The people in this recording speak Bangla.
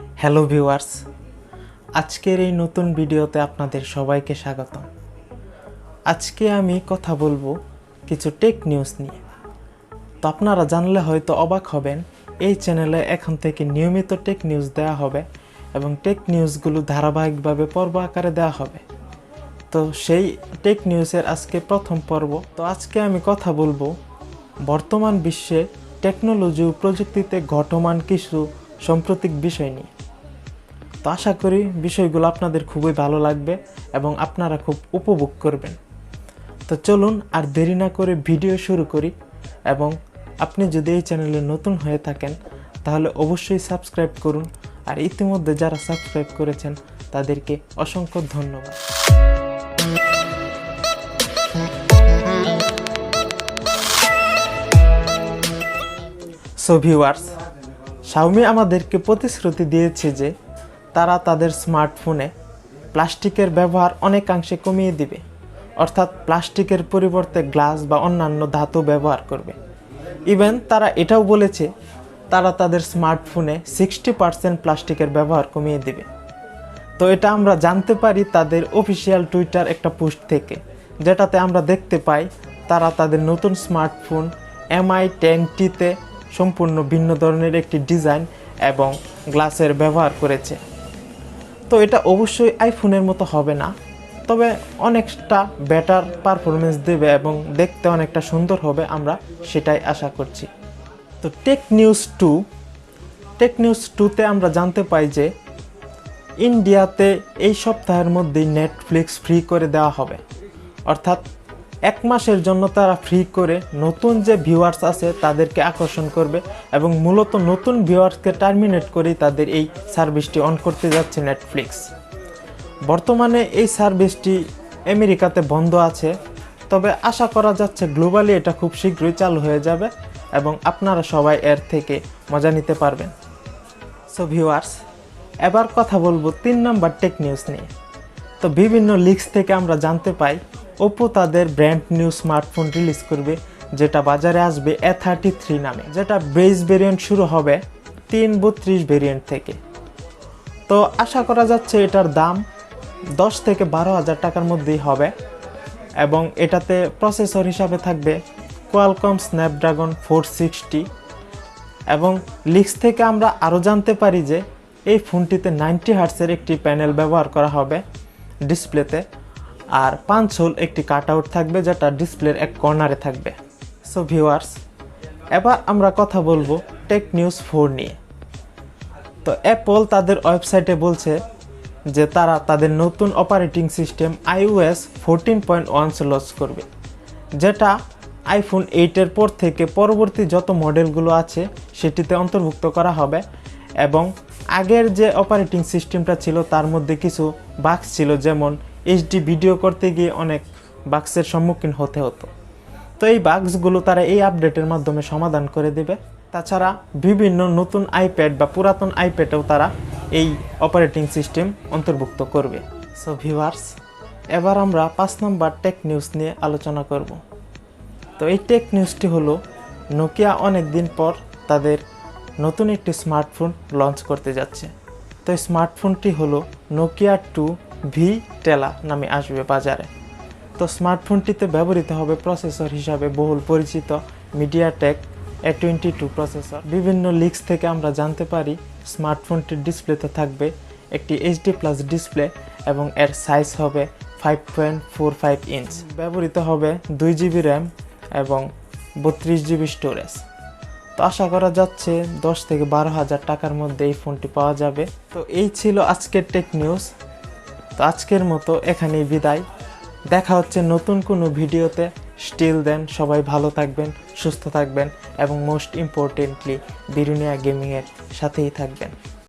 হ্যালো ভিউয়ার্স, আজকের এই নতুন ভিডিওতে আপনাদের সবাইকে স্বাগতম। আজকে আমি কথা বলবো কিছু টেক নিউজ নিয়ে। তো আপনারা জানলে হয়তো অবাক হবেন, এই চ্যানেলে এখন থেকে নিয়মিত টেক নিউজ দেওয়া হবে এবং টেক নিউজগুলো ধারাবাহিকভাবে পর্ব আকারে দেওয়া হবে। তো সেই টেক নিউজের আজকে প্রথম পর্ব। তো আজকে আমি কথা বলবো বর্তমান বিশ্বে টেকনোলজি ও প্রযুক্তিতে ঘটমান কিছু সাম্প্রতিক বিষয় নিয়ে। তো আশা করি বিষয়গুলো আপনাদের খুবই ভালো লাগবে এবং আপনারা খুব উপভোগ করবেন। তো চলুন আর দেরি না করে ভিডিও শুরু করি। এবং আপনি যদি এই চ্যানেলে নতুন হয়ে থাকেন তাহলে অবশ্যই সাবস্ক্রাইব করুন, আর ইতিমধ্যে যারা সাবস্ক্রাইব করেছেন তাদেরকে অসংখ্য ধন্যবাদ। সো ভিউয়ার্স, শাওমি আমাদেরকে প্রতিশ্রুতি দিয়েছে যে তারা তাদের স্মার্টফোনে প্লাস্টিকের ব্যবহার অনেকাংশে কমিয়ে দিবে, অর্থাৎ প্লাস্টিকের পরিবর্তে গ্লাস বা অন্যান্য ধাতু ব্যবহার করবে। ইভেন তারা এটাও বলেছে তারা তাদের স্মার্টফোনে 60% প্লাস্টিকের ব্যবহার কমিয়ে দিবে। তো এটা আমরা জানতে পারি তাদের অফিসিয়াল টুইটার একটা পোস্ট থেকে, যেটাতে আমরা দেখতে পাই তারা তাদের নতুন স্মার্টফোন MI 10T-তে সম্পূর্ণ ভিন্ন ধরনের একটি ডিজাইন এবং গ্লাসের ব্যবহার করেছে। তো এটা অবশ্যই আইফোনের মতো হবে না, তবে অনেকটা বেটার পারফরমেন্স দেবে এবং দেখতে অনেকটা সুন্দর হবে, আমরা সেটাই আশা করছি। তো টেক নিউজ 2-তে আমরা জানতে পাই যে ইন্ডিয়াতে এই সপ্তাহের মধ্যেই নেটফ্লিক্স ফ্রি করে দেওয়া হবে, অর্থাৎ 1 মাসের জন্য তারা ফ্রি করে নতুন যে ভিউয়ার্স আছে তাদেরকে আকর্ষণ করবে এবং মূলত নতুন ভিউয়ার্সকে টার্মিনেট করেই তাদের এই সার্ভিসটি অন করতে যাচ্ছে নেটফ্লিক্স। বর্তমানে এই সার্ভিসটি আমেরিকাতে বন্ধ আছে, তবে আশা করা যাচ্ছে গ্লোবালি এটা খুব শীঘ্রই চালু হয়ে যাবে এবং আপনারা সবাই এর থেকে মজা নিতে পারবেন। সো ভিউয়ার্স, এবার কথা বলবো 3 নম্বর টেক নিউজ নিয়ে। তো বিভিন্ন লিক্স থেকে আমরা জানতে পাই ওপো তাদের ব্র্যান্ড নিউ স্মার্টফোন রিলিজ করবে, যেটা বাজারে আসবে A33 নামে, যেটা বেস ভেরিয়েন্ট শুরু হবে 332 ভেরিয়েন্ট থেকে। তো আশা করা যাচ্ছে এটার দাম 10 থেকে 12,000 টাকার মধ্যেই হবে এবং এটাতে প্রসেসর হিসাবে থাকবে কোয়ালকম স্ন্যাপড্রাগন 460। এবং লিক্স থেকে আমরা আরও জানতে পারি যে এই ফোনটিতে 90 হার্টসের একটি প্যানেল ব্যবহার করা হবে ডিসপ্লেতে, আর 5 হোল একটি কাটআউট থাকবে যেটা ডিসপ্লের এক কর্নারে থাকবে। সো ভিউয়ার্স, এবার আমরা কথা বলবো টেক নিউজ 4 নিয়ে। তো অ্যাপল তাদের ওয়েবসাইটে বলছে যে তারা তাদের নতুন অপারেটিং সিস্টেম iOS 14.1 লঞ্চ করবে, যেটা আইফোন 8-এর পর থেকে পরবর্তী যত মডেলগুলো আছে সেটিতে অন্তর্ভুক্ত করা হবে। এবং আগের যে অপারেটিং সিস্টেমটা ছিল তার মধ্যে কিছু বাগ ছিল, যেমন HD ভিডিও করতে গিয়ে অনেক বাগসের সম্মুখীন হতে হতো। তো এই বাগসগুলো তারা এই আপডেটের মাধ্যমে সমাধান করে দেবে। তাছাড়া বিভিন্ন নতুন আইপ্যাড বা পুরাতন আইপ্যাডেও তারা এই অপারেটিং সিস্টেম অন্তর্ভুক্ত করবে। সো ভিউয়ার্স, এবার আমরা 5 নম্বর টেক নিউজ নিয়ে আলোচনা করব। তো এই টেক নিউজটি হলো নোকিয়া অনেক দিন পর তাদের নতুন একটি স্মার্টফোন লঞ্চ করতে যাচ্ছে। তো এই স্মার্টফোনটি হলো নোকিয়া 2V টেলা নামে আসবে বাজারে। তো স্মার্টফোনটিতে ব্যবহৃত হবে প্রসেসর হিসাবে বহুল পরিচিত MediaTek A22 প্রসেসর। বিভিন্ন লিক্স থেকে আমরা জানতে পারি স্মার্টফোনটির ডিসপ্লেতে থাকবে একটি HD+ ডিসপ্লে এবং এর সাইজ হবে 5.45 ইঞ্চ। ব্যবহৃত হবে 2GB র্যাম এবং 32GB স্টোরেজ। তো আশা করা যাচ্ছে 10 থেকে 12,000 টাকার মধ্যে এই ফোনটি পাওয়া যাবে। তো এই ছিল আজকের টেক নিউজ। তো আজকের মতো এখানেই বিদায়, দেখা হচ্ছে নতুন কোনো ভিডিওতে। স্টিল দেন সবাই ভালো থাকবেন, সুস্থ থাকবেন এবং মোস্ট ইম্পর্টেন্টলি বিরুনিয়া গেমিংয়ের সাথেই থাকবেন।